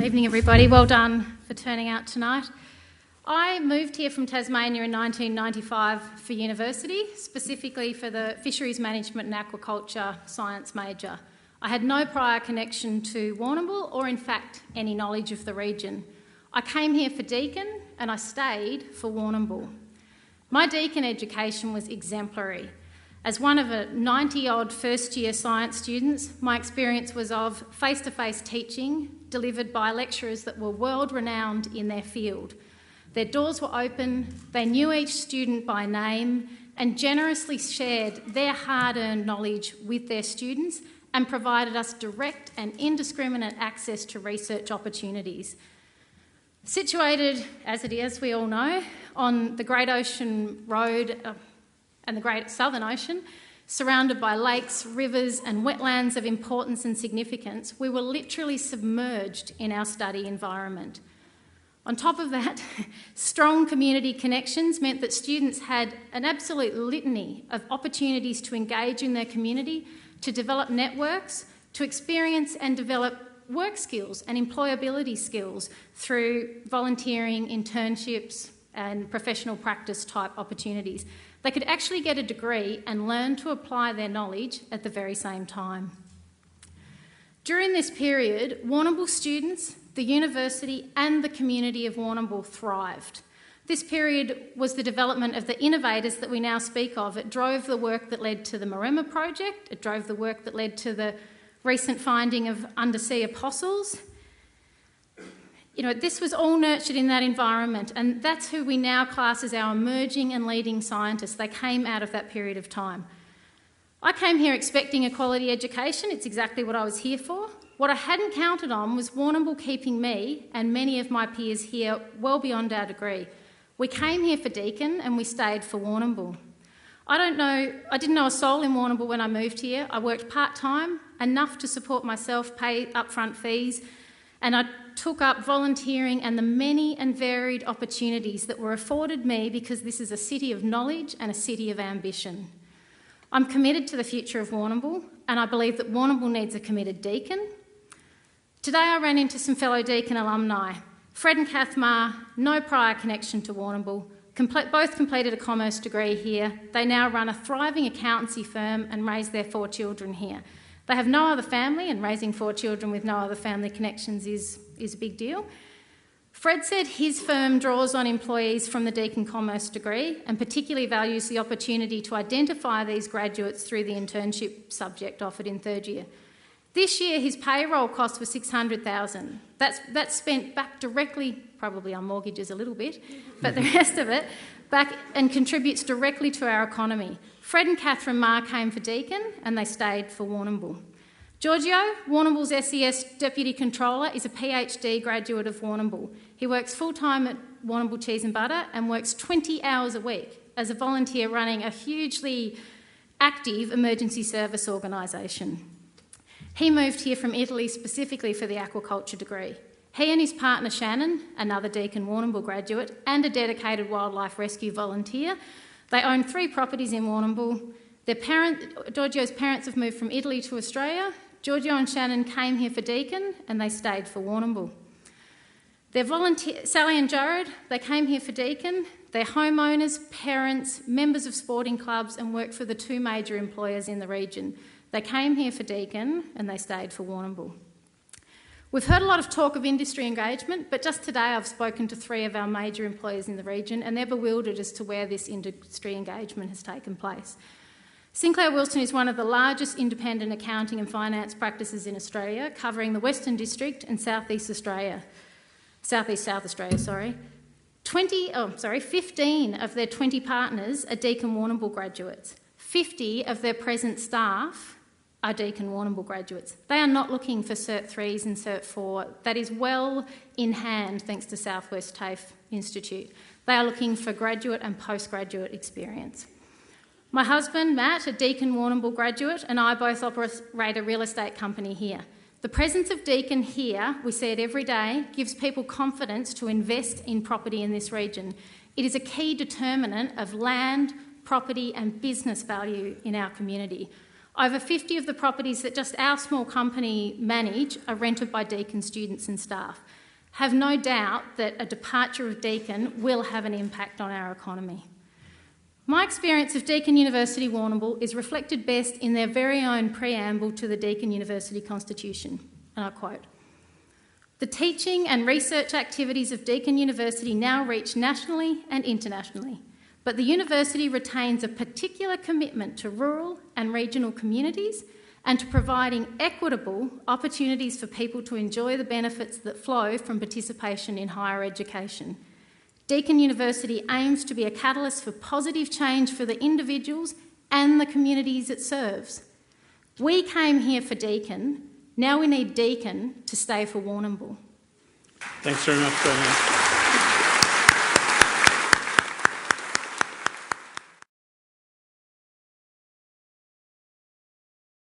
Evening, everybody. Well done for turning out tonight. I moved here from Tasmania in 1995 for university, specifically for the Fisheries Management and Aquaculture science major. I had no prior connection to Warrnambool or, in fact, any knowledge of the region. I came here for Deakin and I stayed for Warrnambool. My Deakin education was exemplary. As one of a 90-odd first-year science students, my experience was of face-to-face teaching delivered by lecturers that were world-renowned in their field. Their doors were open, they knew each student by name and generously shared their hard-earned knowledge with their students and provided us direct and indiscriminate access to research opportunities. Situated, as it is, we all know, on the Great Ocean Road and the Great Southern Ocean, surrounded by lakes, rivers and wetlands of importance and significance, we were literally submerged in our study environment. On top of that, strong community connections meant that students had an absolute litany of opportunities to engage in their community, to develop networks, to experience and develop work skills and employability skills through volunteering, internships and professional practice type opportunities. They could actually get a degree and learn to apply their knowledge at the very same time. During this period, Warrnambool students, the university and the community of Warrnambool thrived. This period was the development of the innovators that we now speak of. It drove the work that led to the Maremma project, it drove the work that led to the recent finding of undersea apostles. This was all nurtured in that environment, and that's who we now class as our emerging and leading scientists. They came out of that period of time. I came here expecting a quality education. It's exactly what I was here for. What I hadn't counted on was Warrnambool keeping me and many of my peers here well beyond our degree. We came here for Deakin and we stayed for Warrnambool. I didn't know a soul in Warrnambool when I moved here. I worked part-time, enough to support myself, pay upfront fees, and I took up volunteering and the many and varied opportunities that were afforded me because this is a city of knowledge and a city of ambition. I'm committed to the future of Warrnambool, and I believe that Warrnambool needs a committed Deakin. Today I ran into some fellow Deakin alumni. Fred and Kath Ma, no prior connection to Warrnambool, both completed a commerce degree here. They now run a thriving accountancy firm and raise their 4 children here. They have no other family, and raising 4 children with no other family connections is a big deal. Fred said his firm draws on employees from the Deakin commerce degree and particularly values the opportunity to identify these graduates through the internship subject offered in third year. This year, his payroll cost was $600,000. That's spent back directly, probably on mortgages a little bit, but the rest of it back and contributes directly to our economy. Fred and Catherine Ma came for Deakin and they stayed for Warrnambool. Giorgio, Warrnambool's SES Deputy Controller, is a PhD graduate of Warrnambool. He works full-time at Warrnambool Cheese and Butter and works 20 hours a week as a volunteer running a hugely active emergency service organisation. He moved here from Italy specifically for the aquaculture degree. He and his partner Shannon, another Deakin Warrnambool graduate and a dedicated wildlife rescue volunteer, they own 3 properties in Warrnambool. Giorgio's parents have moved from Italy to Australia. Giorgio and Shannon came here for Deakin and they stayed for Warrnambool. Sally and Jared, they came here for Deakin. They're homeowners, parents, members of sporting clubs and work for the 2 major employers in the region. They came here for Deakin and they stayed for Warrnambool. We've heard a lot of talk of industry engagement, but just today I've spoken to 3 of our major employers in the region and they're bewildered as to where this industry engagement has taken place. Sinclair Wilson is one of the largest independent accounting and finance practices in Australia, covering the Western District and South Australia. 15 of their 20 partners are Deakin Warrnambool graduates. 50 of their present staff are Deakin Warrnambool graduates. They are not looking for Cert 3s and Cert 4. That is well in hand thanks to South West TAFE Institute. They are looking for graduate and postgraduate experience. My husband, Matt, a Deakin Warrnambool graduate, and I both operate a real estate company here. The presence of Deakin here, we see it every day, gives people confidence to invest in property in this region. It is a key determinant of land, property and business value in our community. Over 50 of the properties that just our small company manage are rented by Deakin students and staff. Have no doubt that a departure of Deakin will have an impact on our economy. My experience of Deakin University Warrnambool is reflected best in their very own preamble to the Deakin University Constitution, and I quote, "The teaching and research activities of Deakin University now reach nationally and internationally, but the university retains a particular commitment to rural and regional communities and to providing equitable opportunities for people to enjoy the benefits that flow from participation in higher education. Deakin University aims to be a catalyst for positive change for the individuals and the communities it serves. We came here for Deakin, now we need Deakin to stay for Warrnambool." Thanks very much, Bernadette.